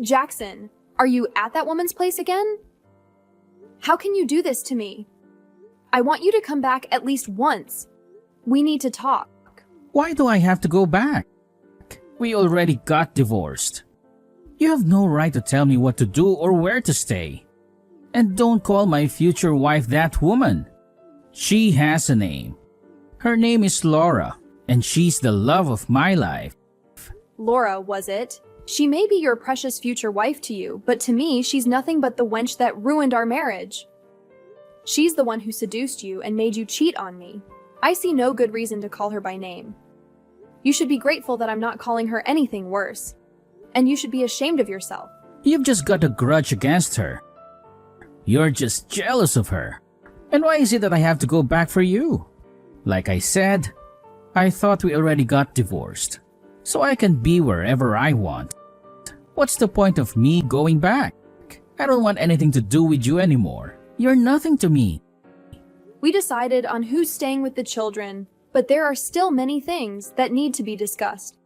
Jackson, are you at that woman's place again? How can you do this to me? I want you to come back at least once. We need to talk. Why do I have to go back? We already got divorced. You have no right to tell me what to do or where to stay. And don't call my future wife that woman. She has a name. Her name is Laura, and she's the love of my life. Laura, was it? She may be your precious future wife to you, but to me, she's nothing but the wench that ruined our marriage. She's the one who seduced you and made you cheat on me. I see no good reason to call her by name. You should be grateful that I'm not calling her anything worse. And you should be ashamed of yourself. You've just got a grudge against her. You're just jealous of her. And why is it that I have to go back for you? Like I said, I thought we already got divorced, so I can be wherever I want. What's the point of me going back? I don't want anything to do with you anymore. You're nothing to me. We decided on who's staying with the children, but there are still many things that need to be discussed.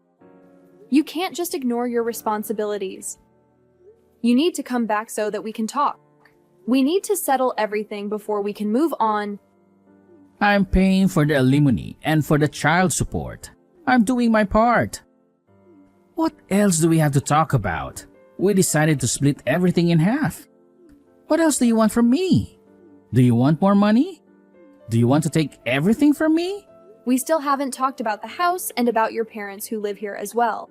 You can't just ignore your responsibilities. You need to come back so that we can talk. We need to settle everything before we can move on. I'm paying for the alimony and for the child support. I'm doing my part. What else do we have to talk about? We decided to split everything in half. What else do you want from me? Do you want more money? Do you want to take everything from me? We still haven't talked about the house and about your parents who live here as well.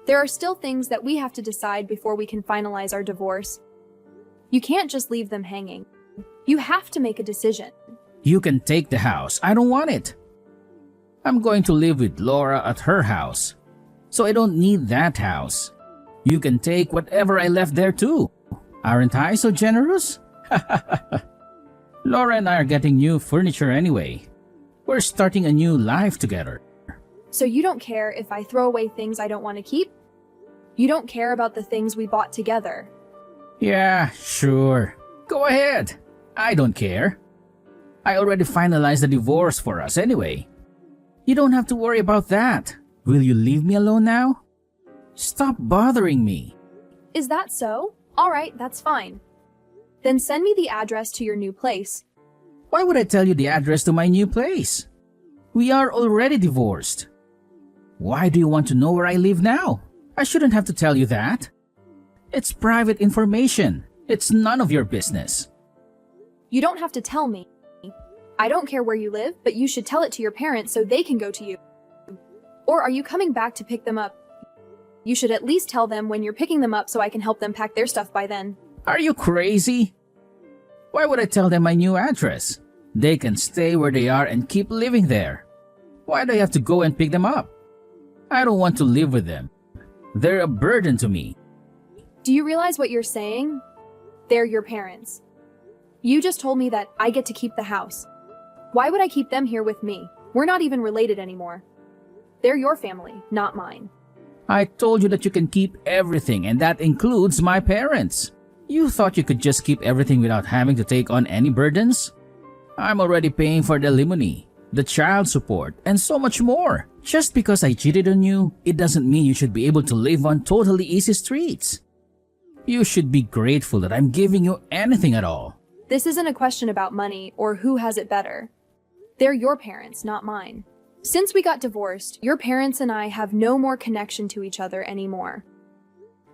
There are still things that we have to decide before we can finalize our divorce. You can't just leave them hanging. You have to make a decision. You can take the house. I don't want it. I'm going to live with Laura at her house, so I don't need that house. You can take whatever I left there too. Aren't I so generous? Laura and I are getting new furniture anyway. We're starting a new life together. So you don't care if I throw away things I don't want to keep? You don't care about the things we bought together? Yeah, sure. Go ahead. I don't care. I already finalized the divorce for us anyway. You don't have to worry about that. Will you leave me alone now? Stop bothering me. Is that so? All right, that's fine. Then send me the address to your new place. Why would I tell you the address to my new place? We are already divorced. Why do you want to know where I live now? I shouldn't have to tell you that. It's private information. It's none of your business. You don't have to tell me. I don't care where you live, but you should tell it to your parents so they can go to you. Or are you coming back to pick them up? You should at least tell them when you're picking them up so I can help them pack their stuff by then. Are you crazy? Why would I tell them my new address? They can stay where they are and keep living there. Why do I have to go and pick them up? I don't want to live with them. They're a burden to me. Do you realize what you're saying? They're your parents. You just told me that I get to keep the house. Why would I keep them here with me? We're not even related anymore. They're your family, not mine. I told you that you can keep everything, and that includes my parents. You thought you could just keep everything without having to take on any burdens? I'm already paying for the alimony, the child support, and so much more. Just because I cheated on you, it doesn't mean you should be able to live on totally easy streets. You should be grateful that I'm giving you anything at all. This isn't a question about money or who has it better. They're your parents, not mine. Since we got divorced, your parents and I have no more connection to each other anymore.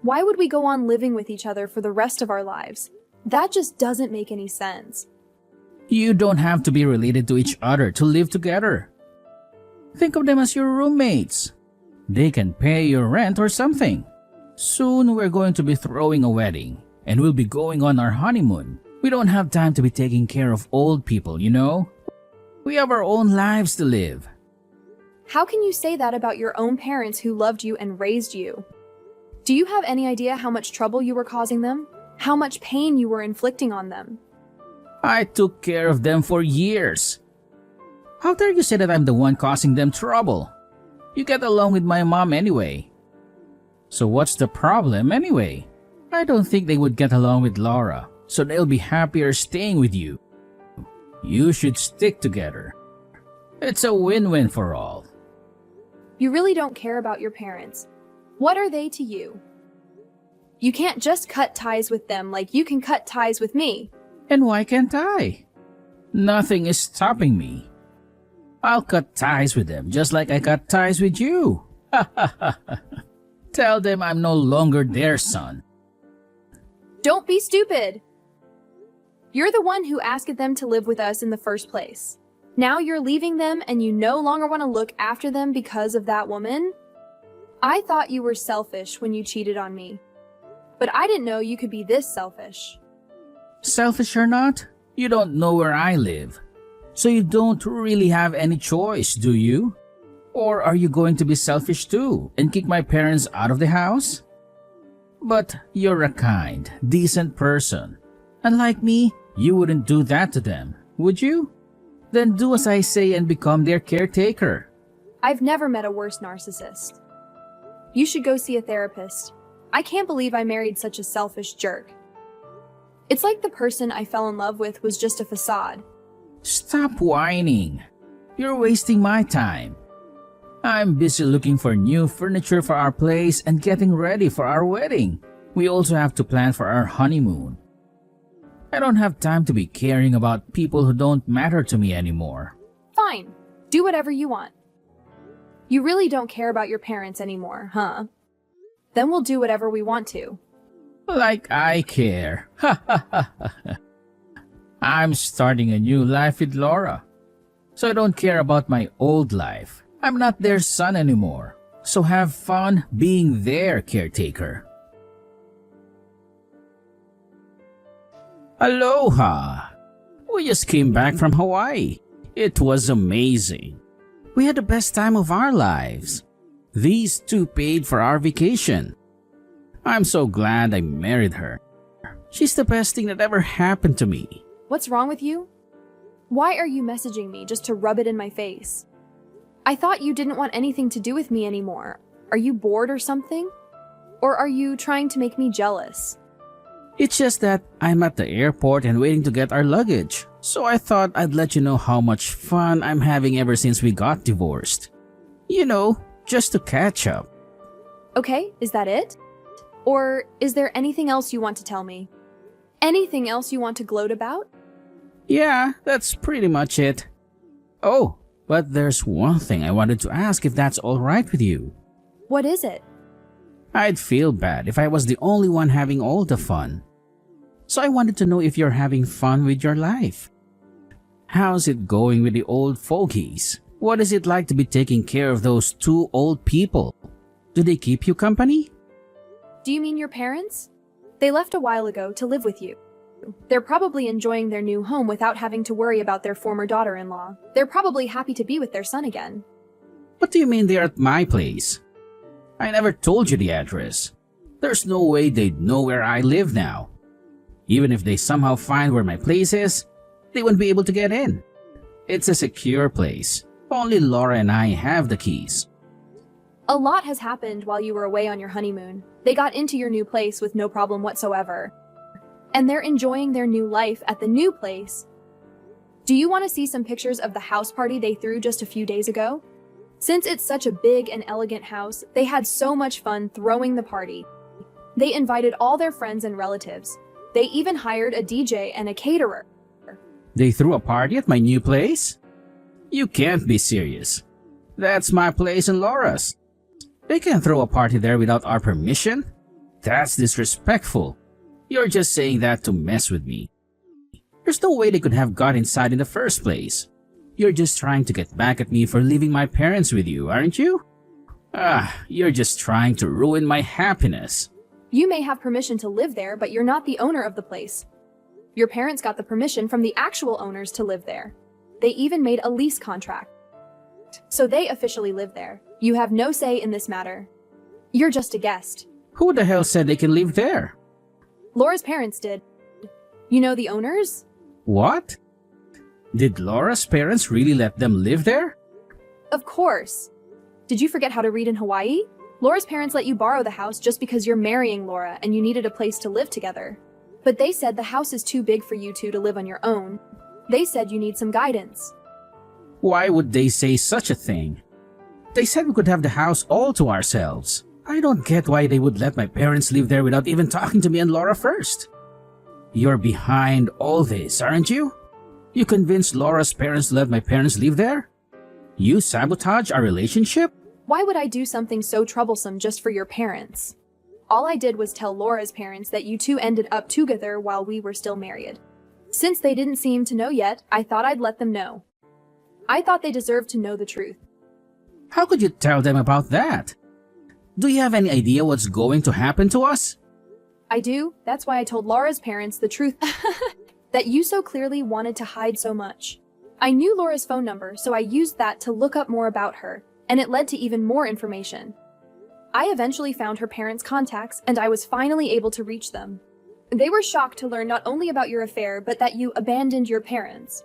Why would we go on living with each other for the rest of our lives? That just doesn't make any sense. You don't have to be related to each other to live together. Think of them as your roommates. They can pay your rent or something. Soon we're going to be throwing a wedding, and we'll be going on our honeymoon. We don't have time to be taking care of old people, you know? We have our own lives to live. How can you say that about your own parents who loved you and raised you? Do you have any idea how much trouble you were causing them? How much pain you were inflicting on them? I took care of them for years. How dare you say that I'm the one causing them trouble? You get along with my mom anyway. So what's the problem anyway? I don't think they would get along with Laura, so they'll be happier staying with you. You should stick together. It's a win-win for all. You really don't care about your parents. What are they to you? You can't just cut ties with them like you can cut ties with me. And why can't I? Nothing is stopping me. I'll cut ties with them just like I cut ties with you. Tell them I'm no longer their son. Don't be stupid. You're the one who asked them to live with us in the first place. Now you're leaving them and you no longer want to look after them because of that woman? I thought you were selfish when you cheated on me. But I didn't know you could be this selfish. Selfish or not, you don't know where I live. So you don't really have any choice, do you? Or are you going to be selfish too and kick my parents out of the house? But you're a kind, decent person. Unlike me, you wouldn't do that to them, would you? Then do as I say and become their caretaker. I've never met a worse narcissist. You should go see a therapist. I can't believe I married such a selfish jerk. It's like the person I fell in love with was just a facade. Stop whining. You're wasting my time. I'm busy looking for new furniture for our place and getting ready for our wedding. We also have to plan for our honeymoon. I don't have time to be caring about people who don't matter to me anymore. Fine. Do whatever you want. You really don't care about your parents anymore, huh? Then we'll do whatever we want to. Like I care. I'm starting a new life with Laura. So I don't care about my old life. I'm not their son anymore. So have fun being their caretaker. Aloha! We just came back from Hawaii. It was amazing. We had the best time of our lives. These two paid for our vacation. I'm so glad I married her. She's the best thing that ever happened to me. What's wrong with you? Why are you messaging me just to rub it in my face? I thought you didn't want anything to do with me anymore. Are you bored or something? Or are you trying to make me jealous? It's just that I'm at the airport and waiting to get our luggage. So I thought I'd let you know how much fun I'm having ever since we got divorced. You know, just to catch up. Okay, is that it? Or is there anything else you want to tell me? Anything else you want to gloat about? Yeah, that's pretty much it. Oh, but there's one thing I wanted to ask if that's alright with you. What is it? I'd feel bad if I was the only one having all the fun. So I wanted to know if you're having fun with your life. How's it going with the old fogies? What is it like to be taking care of those two old people? Do they keep you company? Do you mean your parents? They left a while ago to live with you. They're probably enjoying their new home without having to worry about their former daughter-in-law. They're probably happy to be with their son again. What do you mean they're at my place? I never told you the address. There's no way they'd know where I live now. Even if they somehow find where my place is, they wouldn't be able to get in. It's a secure place. Only Laura and I have the keys. A lot has happened while you were away on your honeymoon. They got into your new place with no problem whatsoever. And they're enjoying their new life at the new place. Do you want to see some pictures of the house party they threw just a few days ago? Since it's such a big and elegant house, they had so much fun throwing the party. They invited all their friends and relatives. They even hired a DJ and a caterer. They threw a party at my new place? You can't be serious. That's my place and Laura's. They can't throw a party there without our permission? That's disrespectful. You're just saying that to mess with me. There's no way they could have got inside in the first place. You're just trying to get back at me for leaving my parents with you, aren't you? You're just trying to ruin my happiness. You may have permission to live there, but you're not the owner of the place. Your parents got the permission from the actual owners to live there. They even made a lease contract. So they officially live there. You have no say in this matter. You're just a guest. Who the hell said they can live there? Laura's parents did. You know the owners? What? Did Laura's parents really let them live there? Of course. Did you forget how to read in Hawaii? Laura's parents let you borrow the house just because you're marrying Laura and you needed a place to live together. But they said the house is too big for you two to live on your own. They said you need some guidance. Why would they say such a thing? They said we could have the house all to ourselves. I don't get why they would let my parents live there without even talking to me and Laura first. You're behind all this, aren't you? You convinced Laura's parents to let my parents live there? You sabotage our relationship? Why would I do something so troublesome just for your parents? All I did was tell Laura's parents that you two ended up together while we were still married. Since they didn't seem to know yet, I thought I'd let them know. I thought they deserved to know the truth. How could you tell them about that? Do you have any idea what's going to happen to us? I do. That's why I told Laura's parents the truth that you so clearly wanted to hide so much. I knew Laura's phone number, so I used that to look up more about her, and it led to even more information. I eventually found her parents' contacts, and I was finally able to reach them. They were shocked to learn not only about your affair, but that you abandoned your parents.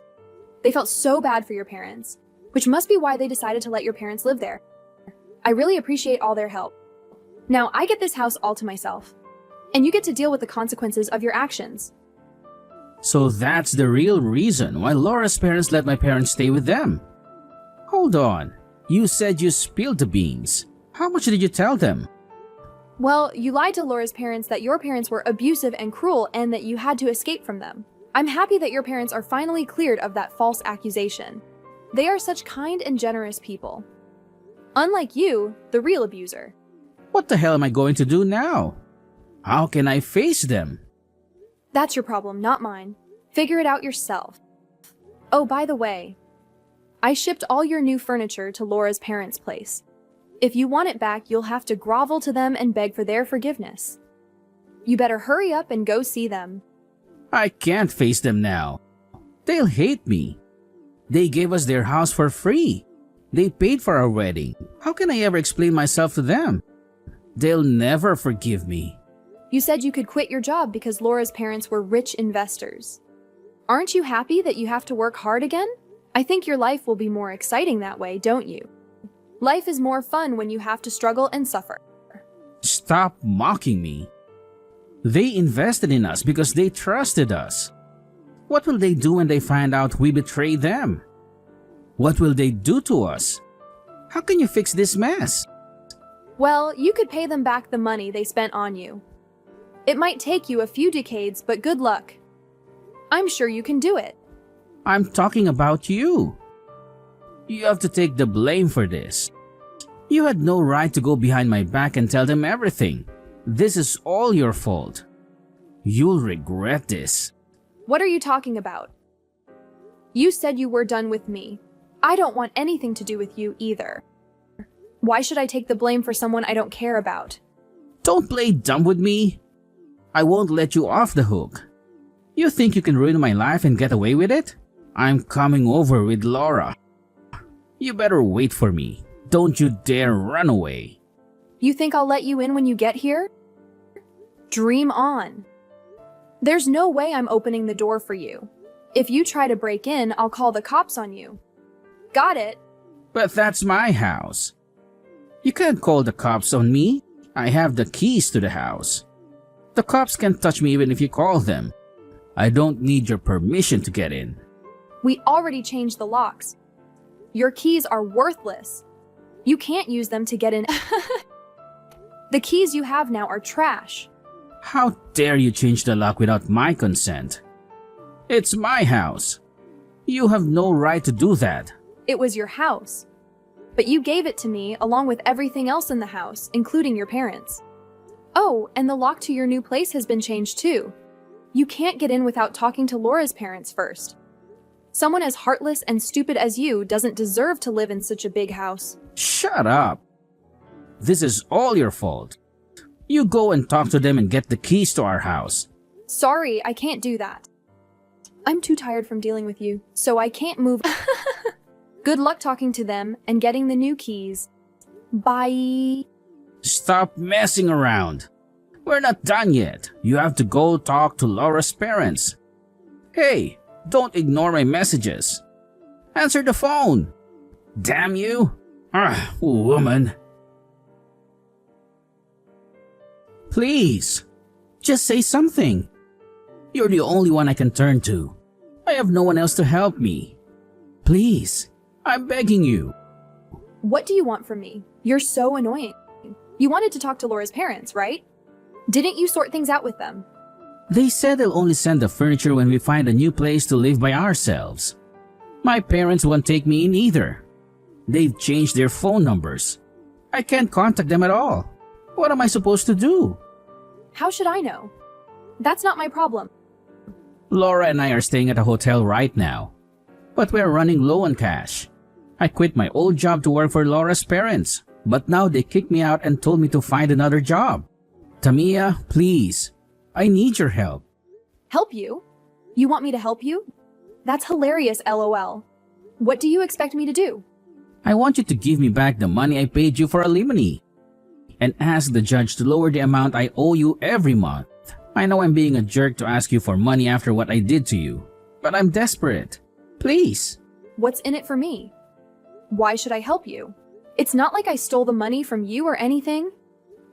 They felt so bad for your parents, which must be why they decided to let your parents live there. I really appreciate all their help. Now I get this house all to myself, and you get to deal with the consequences of your actions. So that's the real reason why Laura's parents let my parents stay with them. Hold on, you said you spilled the beans. How much did you tell them? Well, you lied to Laura's parents that your parents were abusive and cruel and that you had to escape from them. I'm happy that your parents are finally cleared of that false accusation. They are such kind and generous people. Unlike you, the real abuser. What the hell am I going to do now? How can I face them? That's your problem, not mine. Figure it out yourself. Oh, by the way, I shipped all your new furniture to Laura's parents' place. If you want it back, you'll have to grovel to them and beg for their forgiveness. You better hurry up and go see them. I can't face them now. They'll hate me. They gave us their house for free. They paid for our wedding. How can I ever explain myself to them? They'll never forgive me. You said you could quit your job because Laura's parents were rich investors. Aren't you happy that you have to work hard again? I think your life will be more exciting that way, don't you? Life is more fun when you have to struggle and suffer. Stop mocking me. They invested in us because they trusted us. What will they do when they find out we betrayed them? What will they do to us? How can you fix this mess? Well, you could pay them back the money they spent on you. It might take you a few decades, but good luck. I'm sure you can do it. I'm talking about you. You have to take the blame for this. You had no right to go behind my back and tell them everything. This is all your fault. You'll regret this. What are you talking about? You said you were done with me. I don't want anything to do with you either. Why should I take the blame for someone I don't care about? Don't play dumb with me. I won't let you off the hook. You think you can ruin my life and get away with it? I'm coming over with Laura. You better wait for me. Don't you dare run away. You think I'll let you in when you get here? Dream on. There's no way I'm opening the door for you. If you try to break in, I'll call the cops on you. Got it? But that's my house. You can't call the cops on me. I have the keys to the house. The cops can't touch me even if you call them. I don't need your permission to get in. We already changed the locks. Your keys are worthless. You can't use them to get in. The keys you have now are trash. How dare you change the lock without my consent? It's my house. You have no right to do that. It was your house. But you gave it to me along with everything else in the house, including your parents. Oh, and the lock to your new place has been changed too. You can't get in without talking to Laura's parents first. Someone as heartless and stupid as you doesn't deserve to live in such a big house. Shut up. This is all your fault. You go and talk to them and get the keys to our house. Sorry, I can't do that. I'm too tired from dealing with you, so I can't move. Good luck talking to them and getting the new keys. Bye. Stop messing around. We're not done yet. You have to go talk to Laura's parents. Hey, don't ignore my messages. Answer the phone. Damn you. Woman. Please, just say something. You're the only one I can turn to. I have no one else to help me. Please, I'm begging you. What do you want from me? You're so annoying. You wanted to talk to Laura's parents, right? Didn't you sort things out with them? They said they'll only send the furniture when we find a new place to live by ourselves. My parents won't take me in either. They've changed their phone numbers. I can't contact them at all. What am I supposed to do? How should I know? That's not my problem. Laura and I are staying at a hotel right now, but we're running low on cash. I quit my old job to work for Laura's parents, but now they kicked me out and told me to find another job. Tamia, please. I need your help. Help you? You want me to help you? That's hilarious, LOL. What do you expect me to do? I want you to give me back the money I paid you for alimony and ask the judge to lower the amount I owe you every month. I know I'm being a jerk to ask you for money after what I did to you, but I'm desperate. Please. What's in it for me? Why should I help you? It's not like I stole the money from you or anything.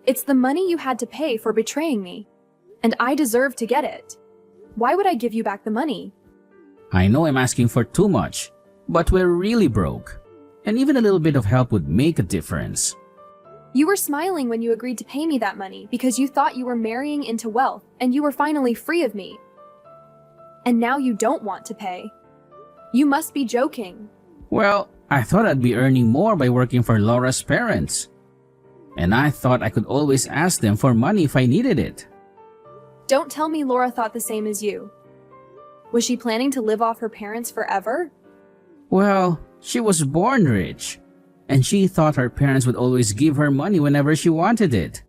It's the money you had to pay for betraying me, and I deserve to get it. Why would I give you back the money? I know I'm asking for too much, but we're really broke, and even a little bit of help would make a difference. You were smiling when you agreed to pay me that money because you thought you were marrying into wealth and you were finally free of me. And now you don't want to pay. You must be joking. Well, I thought I'd be earning more by working for Laura's parents. And I thought I could always ask them for money if I needed it. Don't tell me Laura thought the same as you. Was she planning to live off her parents forever? Well, she was born rich, and she thought her parents would always give her money whenever she wanted it.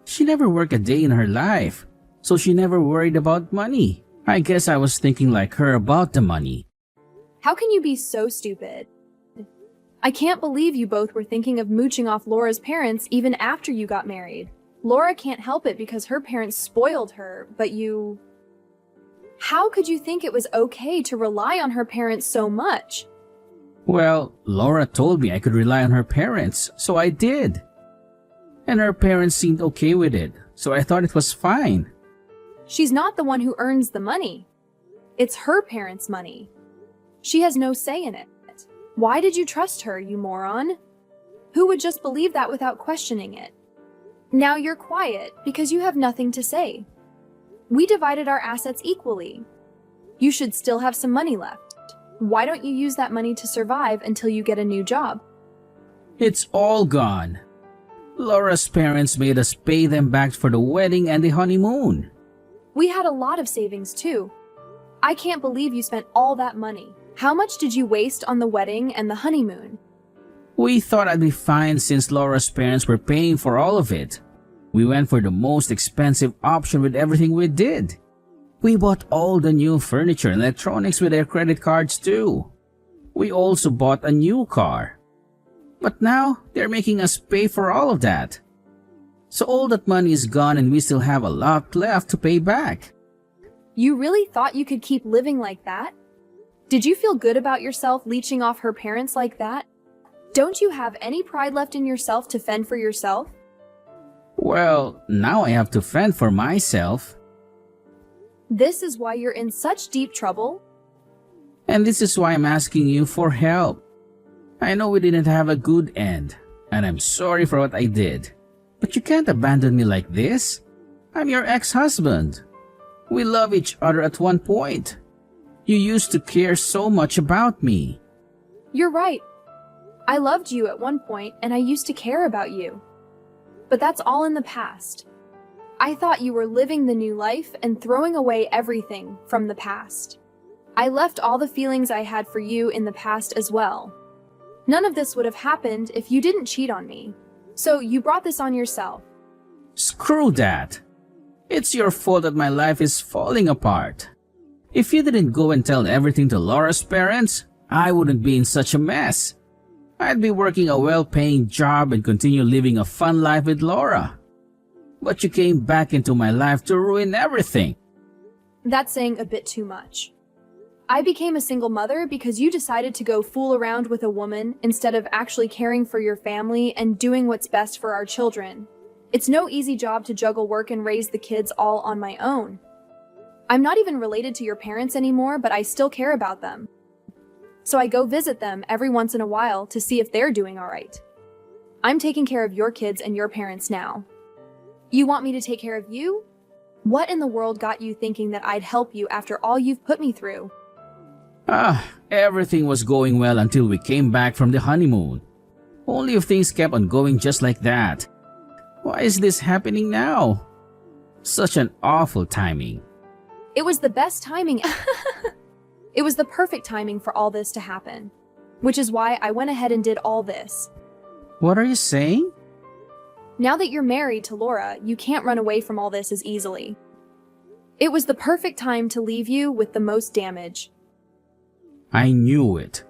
She never worked a day in her life, so she never worried about money. I guess I was thinking like her about the money. How can you be so stupid? I can't believe you both were thinking of mooching off Laura's parents even after you got married. Laura can't help it because her parents spoiled her, but you... How could you think it was okay to rely on her parents so much? Well, Laura told me I could rely on her parents, so I did. And her parents seemed okay with it, so I thought it was fine. She's not the one who earns the money. It's her parents' money. She has no say in it. Why did you trust her, you moron? Who would just believe that without questioning it? Now you're quiet because you have nothing to say. We divided our assets equally. You should still have some money left. Why don't you use that money to survive until you get a new job? It's all gone. Laura's parents made us pay them back for the wedding and the honeymoon. We had a lot of savings too. I can't believe you spent all that money. How much did you waste on the wedding and the honeymoon? We thought I'd be fine since Laura's parents were paying for all of it. We went for the most expensive option with everything we did. We bought all the new furniture and electronics with their credit cards too. We also bought a new car. But now, they're making us pay for all of that. So all that money is gone and we still have a lot left to pay back. You really thought you could keep living like that? Did you feel good about yourself leeching off her parents like that? Don't you have any pride left in yourself to fend for yourself? Well, now I have to fend for myself. This is why you're in such deep trouble? And this is why I'm asking you for help. I know we didn't have a good end, and I'm sorry for what I did. But you can't abandon me like this. I'm your ex-husband. We love each other at one point. You used to care so much about me. You're right. I loved you at one point and I used to care about you. But that's all in the past. I thought you were living the new life and throwing away everything from the past. I left all the feelings I had for you in the past as well. None of this would have happened if you didn't cheat on me. So you brought this on yourself. Screw that. It's your fault that my life is falling apart. If you didn't go and tell everything to Laura's parents, I wouldn't be in such a mess. I'd be working a well-paying job and continue living a fun life with Laura. But you came back into my life to ruin everything. That's saying a bit too much. I became a single mother because you decided to go fool around with a woman instead of actually caring for your family and doing what's best for our children. It's no easy job to juggle work and raise the kids all on my own. I'm not even related to your parents anymore, but I still care about them. So I go visit them every once in a while to see if they're doing all right. I'm taking care of your kids and your parents now. You want me to take care of you? What in the world got you thinking that I'd help you after all you've put me through? Everything was going well until we came back from the honeymoon. Only if things kept on going just like that. Why is this happening now? Such an awful timing. It was the best timing. It was the perfect timing for all this to happen, which is why I went ahead and did all this. What are you saying? Now that you're married to Laura, you can't run away from all this as easily. It was the perfect time to leave you with the most damage. I knew it.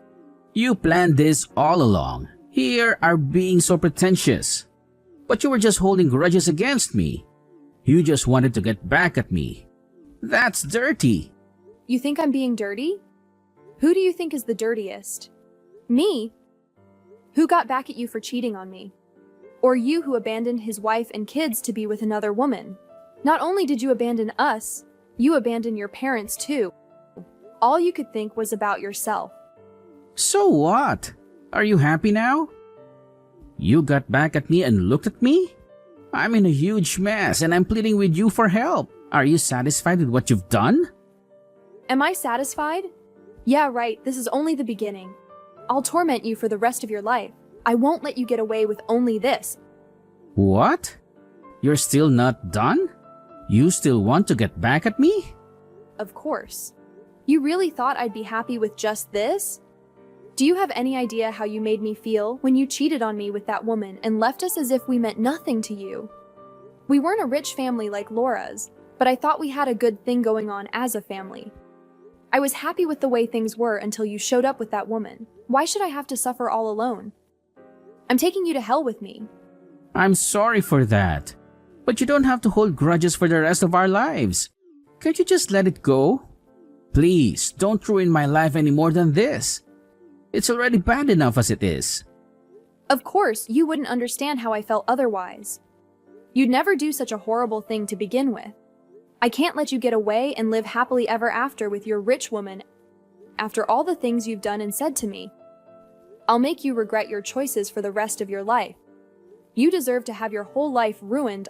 You planned this all along. Here are being so pretentious. But you were just holding grudges against me. You just wanted to get back at me. That's dirty. You think I'm being dirty? Who do you think is the dirtiest? Me? Who got back at you for cheating on me? Or you who abandoned his wife and kids to be with another woman? Not only did you abandon us, you abandoned your parents too. All you could think was about yourself. So what? Are you happy now? You got back at me and looked at me? I'm in a huge mess and I'm pleading with you for help. Are you satisfied with what you've done? Am I satisfied? Yeah, right, this is only the beginning. I'll torment you for the rest of your life. I won't let you get away with only this. What? You're still not done? You still want to get back at me? Of course. You really thought I'd be happy with just this? Do you have any idea how you made me feel when you cheated on me with that woman and left us as if we meant nothing to you? We weren't a rich family like Laura's, but I thought we had a good thing going on as a family. I was happy with the way things were until you showed up with that woman. Why should I have to suffer all alone? I'm taking you to hell with me. I'm sorry for that. But you don't have to hold grudges for the rest of our lives. Can't you just let it go? Please, don't ruin my life any more than this. It's already bad enough as it is. Of course, you wouldn't understand how I felt otherwise. You'd never do such a horrible thing to begin with. I can't let you get away and live happily ever after with your rich woman after all the things you've done and said to me. I'll make you regret your choices for the rest of your life. You deserve to have your whole life ruined.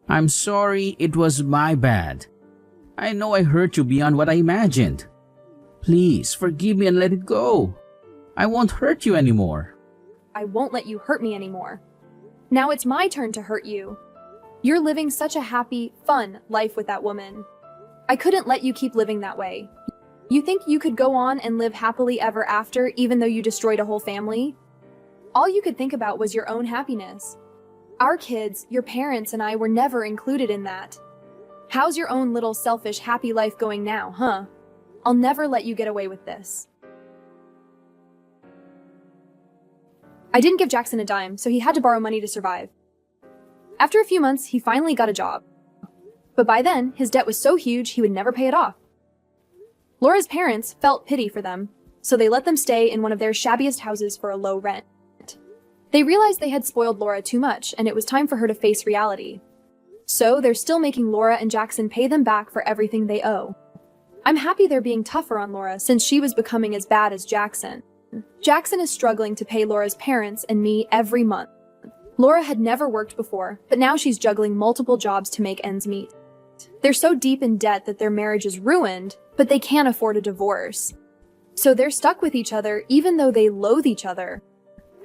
I'm sorry, it was my bad. I know I hurt you beyond what I imagined. Please, forgive me and let it go. I won't hurt you anymore. I won't let you hurt me anymore. Now it's my turn to hurt you. You're living such a happy, fun life with that woman. I couldn't let you keep living that way. You think you could go on and live happily ever after even though you destroyed a whole family? All you could think about was your own happiness. Our kids, your parents, and I were never included in that. How's your own little selfish, happy life going now, huh? I'll never let you get away with this. I didn't give Jackson a dime, so he had to borrow money to survive. After a few months, he finally got a job. But by then, his debt was so huge he would never pay it off. Laura's parents felt pity for them, so they let them stay in one of their shabbiest houses for a low rent. They realized they had spoiled Laura too much, and it was time for her to face reality. So they're still making Laura and Jackson pay them back for everything they owe. I'm happy they're being tougher on Laura since she was becoming as bad as Jackson. Jackson is struggling to pay Laura's parents and me every month. Laura had never worked before, but now she's juggling multiple jobs to make ends meet. They're so deep in debt that their marriage is ruined, but they can't afford a divorce. So they're stuck with each other even though they loathe each other.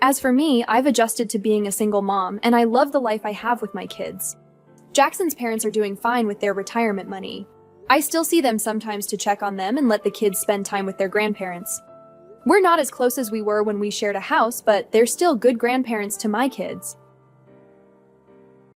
As for me, I've adjusted to being a single mom, and I love the life I have with my kids. Jackson's parents are doing fine with their retirement money. I still see them sometimes to check on them and let the kids spend time with their grandparents. We're not as close as we were when we shared a house, but they're still good grandparents to my kids.